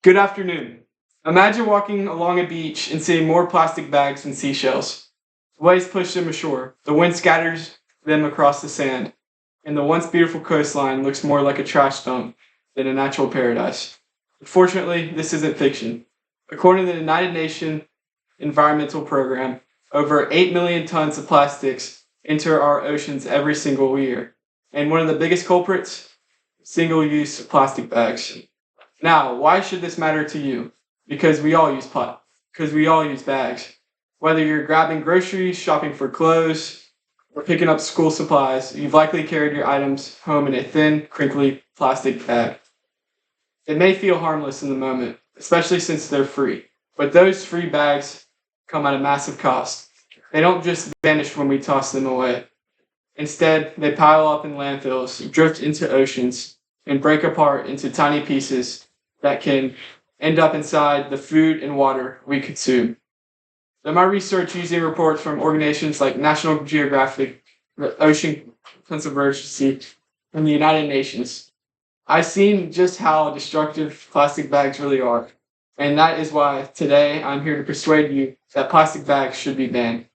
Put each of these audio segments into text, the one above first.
Good afternoon. Imagine walking along a beach and seeing more plastic bags than seashells. Waves push them ashore, the wind scatters them across the sand, and the once beautiful coastline looks more like a trash dump than a natural paradise. Fortunately, this isn't fiction. According to the United Nations Environmental Program, over 8 million tons of plastics enter our oceans every single year. And one of the biggest culprits? Single use plastic bags. Now, why should this matter to you? Because we all use because we all use bags. Whether you're grabbing groceries, shopping for clothes, or picking up school supplies, you've likely carried your items home in a thin, crinkly plastic bag. It may feel harmless in the moment, especially since they're free, but those free bags come at a massive cost. They don't just vanish when we toss them away. Instead, they pile up in landfills, drift into oceans, and break apart into tiny pieces that can end up inside the food and water we consume. In my research using reports from organizations like National Geographic, the Ocean Conservancy, and the United Nations, I've seen just how destructive plastic bags really are. And that is why today I'm here to persuade you that plastic bags should be banned.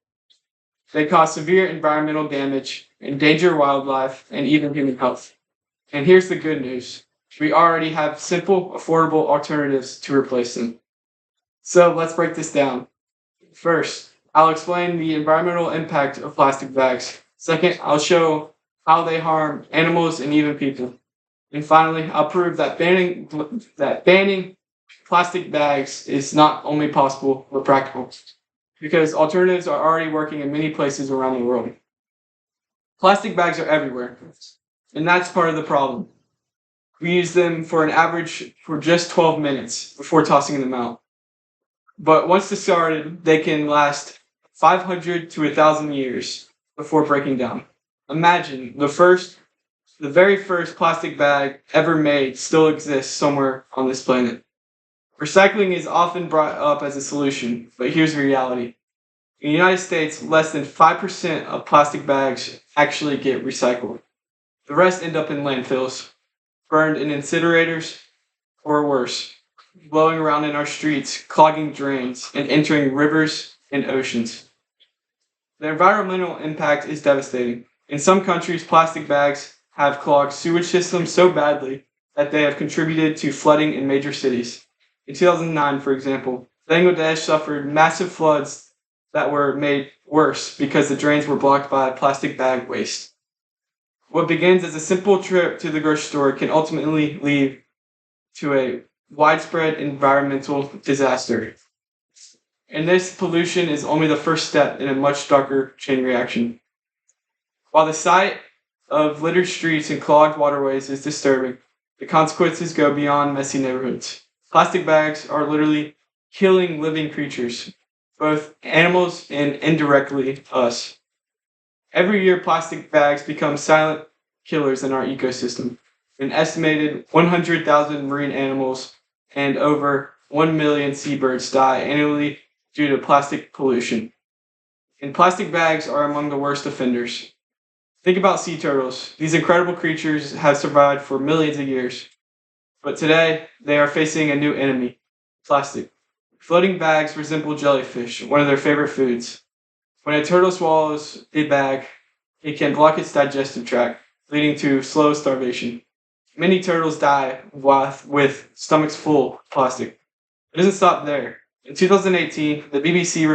They cause severe environmental damage, endanger wildlife, and even human health. And here's the good news. We already have simple, affordable alternatives to replace them. So let's break this down. First, I'll explain the environmental impact of plastic bags. Second, I'll show how they harm animals and even people. And finally, I'll prove that banning plastic bags is not only possible, but practical. Because alternatives are already working in many places around the world. Plastic bags are everywhere, and that's part of the problem. We use them for an average for just 12 minutes before tossing them out. But once discarded, they can last 500 to 1,000 years before breaking down. Imagine the very first plastic bag ever made still exists somewhere on this planet. Recycling is often brought up as a solution, but here's the reality. In the United States, less than 5% of plastic bags actually get recycled. The rest end up in landfills, burned in incinerators, or worse, blowing around in our streets, clogging drains, and entering rivers and oceans. The environmental impact is devastating. In some countries, plastic bags have clogged sewage systems so badly that they have contributed to flooding in major cities. In 2009, for example, Bangladesh suffered massive floods that were made worse because the drains were blocked by plastic bag waste. What begins as a simple trip to the grocery store can ultimately lead to a widespread environmental disaster. And this pollution is only the first step in a much darker chain reaction. While the sight of littered streets and clogged waterways is disturbing, the consequences go beyond messy neighborhoods. Plastic bags are literally killing living creatures, both animals and indirectly us. Every year, plastic bags become silent killers in our ecosystem. An estimated 100,000 marine animals and over 1 million seabirds die annually due to plastic pollution. And plastic bags are among the worst offenders. Think about sea turtles. These incredible creatures have survived for millions of years. But today, they are facing a new enemy, plastic. Floating bags resemble jellyfish, one of their favorite foods. When a turtle swallows a bag, it can block its digestive tract, leading to slow starvation. Many turtles die with stomachs full of plastic. It doesn't stop there. In 2018, the BBC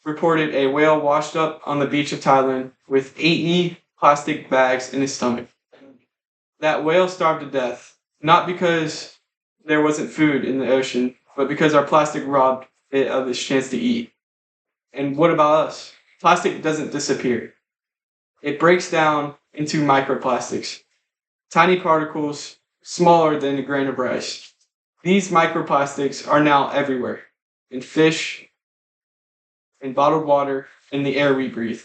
reported a whale washed up on the beach of Thailand with 80 plastic bags in his stomach. That whale starved to death, not because there wasn't food in the ocean, but because our plastic robbed it of its chance to eat. And what about us? Plastic doesn't disappear. It breaks down into microplastics, tiny particles smaller than a grain of rice. These microplastics are now everywhere, in fish, in bottled water, in the air we breathe.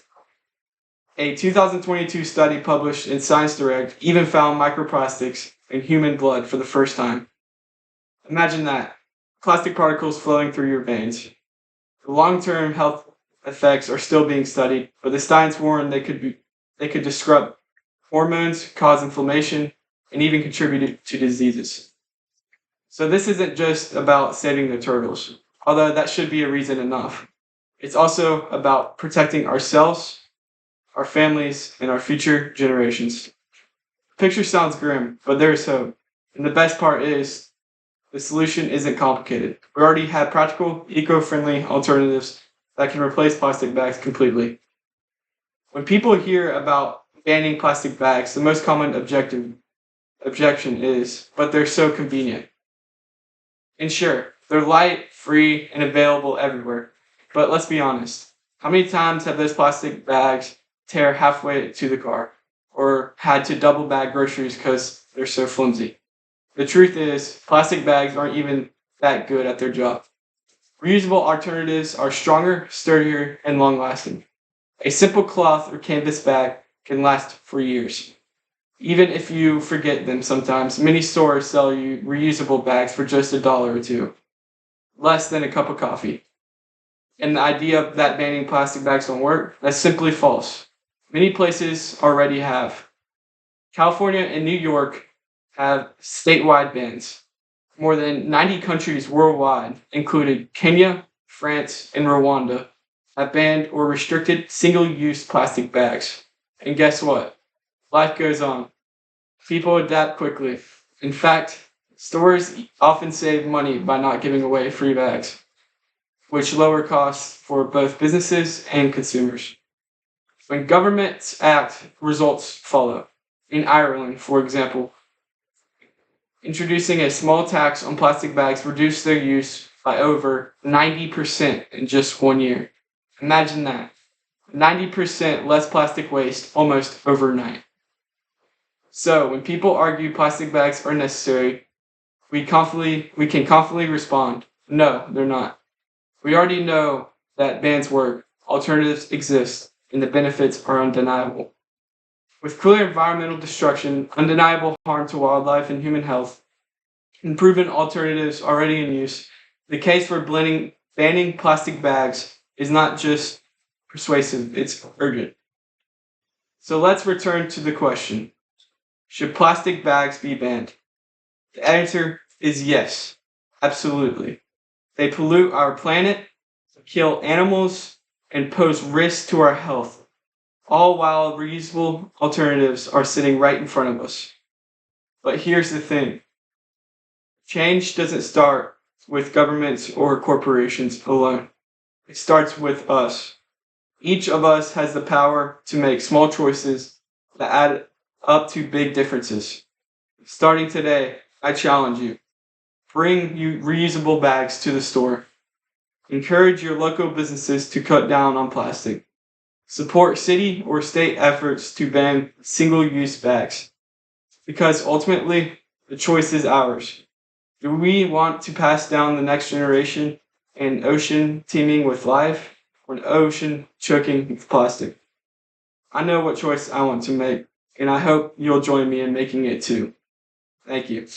A 2022 study published in Science Direct even found microplastics in human blood for the first time. Imagine that, plastic particles flowing through your veins. The long-term health effects are still being studied, but the science warned they could disrupt hormones, cause inflammation, and even contribute to diseases. So this isn't just about saving the turtles, although that should be a reason enough. It's also about protecting ourselves, our families, and our future generations. Picture sounds grim, but there is hope. And the best part is the solution isn't complicated. We already have practical, eco-friendly alternatives that can replace plastic bags completely. When people hear about banning plastic bags, the most common objection is, but they're so convenient. And sure, they're light, free, and available everywhere. But let's be honest. How many times have those plastic bags tear halfway to the car? Or had to double bag groceries because they're so flimsy? The truth is, plastic bags aren't even that good at their job. Reusable alternatives are stronger, sturdier, and long-lasting. A simple cloth or canvas bag can last for years. Even if you forget them sometimes, many stores sell you reusable bags for just $1 or $2, less than a cup of coffee. And the idea that banning plastic bags don't work, that's simply false. Many places already have. California and New York have statewide bans. More than 90 countries worldwide, including Kenya, France, and Rwanda, have banned or restricted single-use plastic bags. And guess what? Life goes on. People adapt quickly. In fact, stores often save money by not giving away free bags, which lower costs for both businesses and consumers. When governments act, results follow. In Ireland, for example, introducing a small tax on plastic bags reduced their use by over 90% in just 1 year. Imagine that. 90% less plastic waste almost overnight. So, when people argue plastic bags are necessary, we can confidently respond, no, they're not. We already know that bans work, alternatives exist, and the benefits are undeniable. With clear environmental destruction, undeniable harm to wildlife and human health, and proven alternatives already in use, the case for banning plastic bags is not just persuasive, it's urgent. So let's return to the question. Should plastic bags be banned? The answer is yes, absolutely. They pollute our planet, kill animals, and pose risks to our health, all while reusable alternatives are sitting right in front of us. But here's the thing. Change doesn't start with governments or corporations alone. It starts with us. Each of us has the power to make small choices that add up to big differences. Starting today, I challenge you. Bring you reusable bags to the store. Encourage your local businesses to cut down on plastic. Support city or state efforts to ban single-use bags. Because ultimately, the choice is ours. Do we want to pass down the next generation an ocean teeming with life or an ocean choking with plastic? I know what choice I want to make, and I hope you'll join me in making it too. Thank you.